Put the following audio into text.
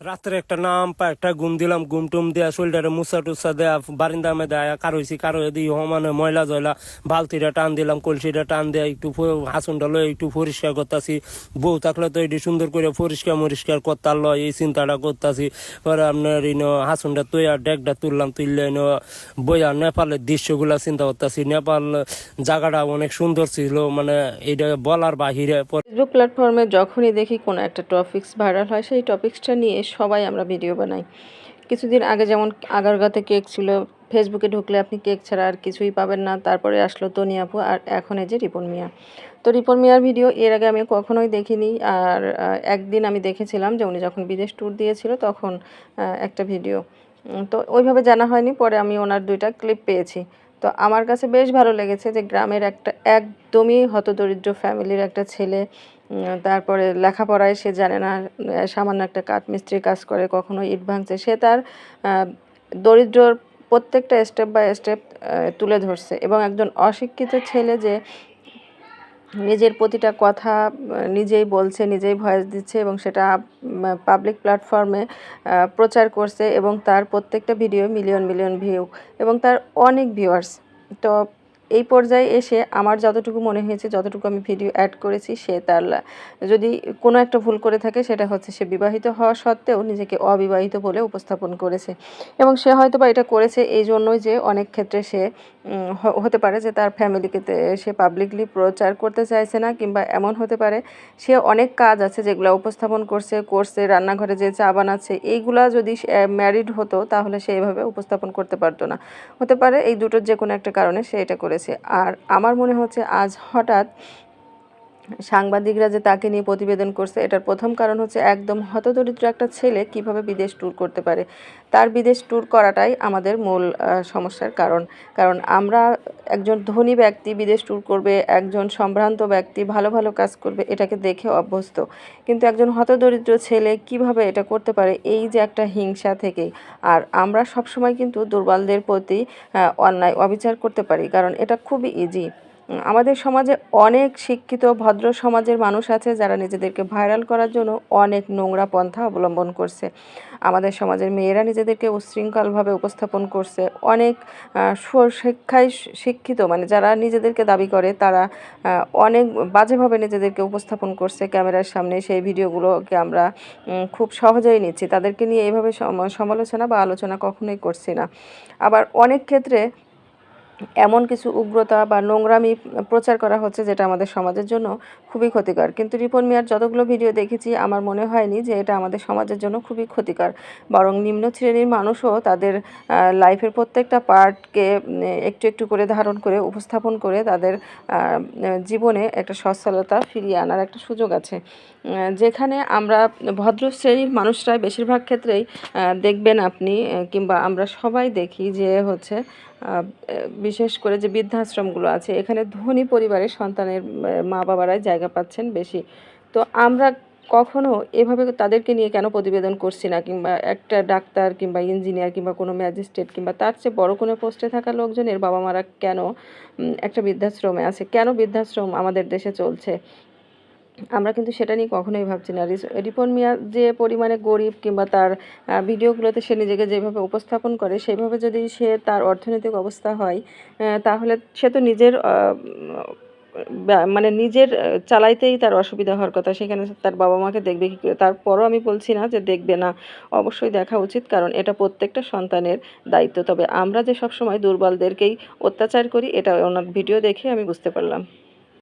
রাত্রে একটা নাম পা একটা ঘুম দিলাম, ঘুম টুম দেয়া শরীরটা মুসা টুসা দেয়া বারিন্দা মে দেয়া কারোইছি কারো দিই মানে ময়লা জয়লা বালতিটা টান দিলাম, কলসিটা টান দেয়া একটু হাসুনটা লয় একটু পরিষ্কার করতেছি। বউ থাকলে তো এটি সুন্দর করে পরিষ্কার মরিষ্কার করতার লয়, এই চিন্তাটা করতেছি। পরে আপনার হাসুনটা তৈয়া ডেকটা তুললাম, তুললে বইয়া নেপালের দৃশ্যগুলা চিন্তা করতেছি। নেপাল জায়গাটা অনেক সুন্দর ছিল, মানে এটা বলার বাহিরে। ফেসবুক প্ল্যাটফর্মে যখনই দেখি কোনো একটা টপিকস ভাইরাল হয়, সেই টপিকসটা নিয়ে সবাই আমরা ভিডিও বানাই। কিছুদিন আগে যেমন আগারগাঁতে কেক ছিল, ফেসবুকে ঢুকলে আপনি কেক ছাড়া আর কিছুই পাবেন না। তারপরে আসলো তনি আপু, আর এখন এই যে রিপন মিয়া। তো রিপন মিয়ার ভিডিও এর আগে আমি কখনোই দেখিনি। আর একদিন আমি দেখেছিলাম যে উনি যখন বিদেশ ট্যুর দিয়েছিল তখন একটা ভিডিও, তো ওইভাবে জানা হয়নি। পরে আমি ওনার 2টা ক্লিপ পেয়েছি। তো আমার কাছে বেশ ভালো লেগেছে যে গ্রামের একটা একদমই হতদরিদ্র ফ্যামিলির একটা ছেলে, তারপরে লেখাপড়ায় সে জানে না, সামান্য একটা কাঠমিস্ত্রির কাজ করে, কখনো ইট ভাঙছে। সে তার দরিদ্রর প্রত্যেকটা স্টেপ বাই স্টেপ তুলে ধরছে। এবং একজন অশিক্ষিত ছেলে যে নিজের প্রতিটা কথা নিজেই বলছে, নিজেই ভয়েস দিচ্ছে এবং সেটা পাবলিক প্ল্যাটফর্মে প্রচার করছে, এবং তার প্রত্যেকটা ভিডিও মিলিয়ন মিলিয়ন ভিউ এবং তার অনেক ভিউয়ার্স। তো এই পর্যায়ে এসে আমার যতটুকু মনে হয়েছে, যতটুকু আমি ভিডিও অ্যাড করেছি, সে তার যদি কোনো একটা ভুল করে থাকে সেটা হচ্ছে সে বিবাহিত হওয়া সত্ত্বেও নিজেকে অবিবাহিত বলে উপস্থাপন করেছে। এবং সে হয়তো বা এটা করেছে এই জন্যই যে অনেক ক্ষেত্রে সে হতে পারে যে তার ফ্যামিলিকে সে পাবলিকলি প্রচার করতে চাইছে না, কিংবা এমন হতে পারে সে অনেক কাজ আছে যেগুলো উপস্থাপন করছে রান্নাঘরে যে চা বানাচ্ছে, এইগুলা যদি ম্যারিড হতো তাহলে সে এভাবে উপস্থাপন করতে পারতো না। হতে পারে এই দুটোর যে কোনো একটা কারণে সে এটা করেছে। আর আমার মনে হচ্ছে আজ হঠাৎ সাংবাদিকরা যে তাকে নিয়ে প্রতিবেদন করছে, এটার প্রথম কারণ হচ্ছে একদম হতদরিদ্র একটা ছেলে কিভাবে বিদেশ ট্যুর করতে পারে। তার বিদেশ ট্যুর করাটাই আমাদের মূল সমস্যার কারণ। কারণ আমরা একজন ধনী ব্যক্তি বিদেশ ট্যুর করবে, একজন সম্ভ্রান্ত ব্যক্তি ভালো ভালো কাজ করবে, এটাকে দেখে অভ্যস্ত। কিন্তু একজন হতদরিদ্র ছেলে কিভাবে এটা করতে পারে, এই যে একটা হিংসা থেকেই। আর আমরা সবসময় কিন্তু দুর্বলদের প্রতি অন্যায় অবিচার করতে পারি, কারণ এটা খুবই ইজি। আমাদের সমাজে অনেক শিক্ষিত ভদ্র সমাজের মানুষ আছে যারা নিজেদেরকে ভাইরাল করার জন্য অনেক নোংরা পন্থা অবলম্বন করছে। আমাদের সমাজের মেয়েরা নিজেদেরকে উচ্ছৃঙ্খলভাবে উপস্থাপন করছে। অনেক শিক্ষায় শিক্ষিত, মানে যারা নিজেদেরকে দাবি করে, তারা অনেক বাজেভাবে নিজেদেরকে উপস্থাপন করছে ক্যামেরার সামনে। সেই ভিডিওগুলোকে আমরা খুব সহজেই নিচ্ছি, তাদেরকে নিয়ে এইভাবে সমালোচনা বা আলোচনা কখনোই করছি না। আবার অনেক ক্ষেত্রে এমন কিছু উগ্রতা বা নোংরামি প্রচার করা হচ্ছে যেটা আমাদের সমাজের জন্য খুবই ক্ষতিকর। কিন্তু রিপন মিয়ার যতগুলো ভিডিও দেখেছি আমার মনে হয়নি যে এটা আমাদের সমাজের জন্য খুবই ক্ষতিকর। বরং নিম্ন শ্রেণীর মানুষও তাদের লাইফের প্রত্যেকটা পার্টকে একটু একটু করে ধারণ করে উপস্থাপন করে তাদের জীবনে একটা সচ্ছলতা ফিরিয়ে আনার একটা সুযোগ আছে। যেখানে আমরা ভদ্র শ্রেণীর মানুষরাই বেশিরভাগ ক্ষেত্রেই দেখবেন আপনি, কিংবা আমরা সবাই দেখি যে হচ্ছে বিশেষ করে যে বৃদ্ধাশ্রমগুলো আছে, এখানে ধনী পরিবারের সন্তানের মা বাবারাই জায়গা পাচ্ছেন বেশি। তো আমরা কখনো এভাবে তাদেরকে নিয়ে কেন প্রতিবেদন করছি না, কিংবা একটা ডাক্তার কিংবা ইঞ্জিনিয়ার কিংবা কোনো ম্যাজিস্ট্রেট কিংবা তার চেয়ে বড় কোনো পোস্টে থাকা লোকজনের বাবা মারা কেন একটা বৃদ্ধাশ্রমে আছে, কেন বৃদ্ধাশ্রম আমাদের দেশে চলছে, আমরা কিন্তু সেটা নিয়ে কখনোই ভাবছি না। রিপন মিয়া যে পরিমাণে গরিব, কিংবা তার ভিডিওগুলোতে সে নিজেকে যেভাবে উপস্থাপন করে সেইভাবে যদি সে তার অর্থনৈতিক অবস্থা হয়, তাহলে সে তো নিজের মানে নিজের চালাইতেই তার অসুবিধা হওয়ার কথা, সেখানে তার বাবা মাকে দেখবে কী করে। তারপরও আমি বলছি না যে দেখবে না, অবশ্যই দেখা উচিত, কারণ এটা প্রত্যেকটা সন্তানের দায়িত্ব। তবে আমরা যে সবসময় দুর্বলদেরকেই অত্যাচার করি, এটা ওনার ভিডিও দেখে আমি বুঝতে পারলাম।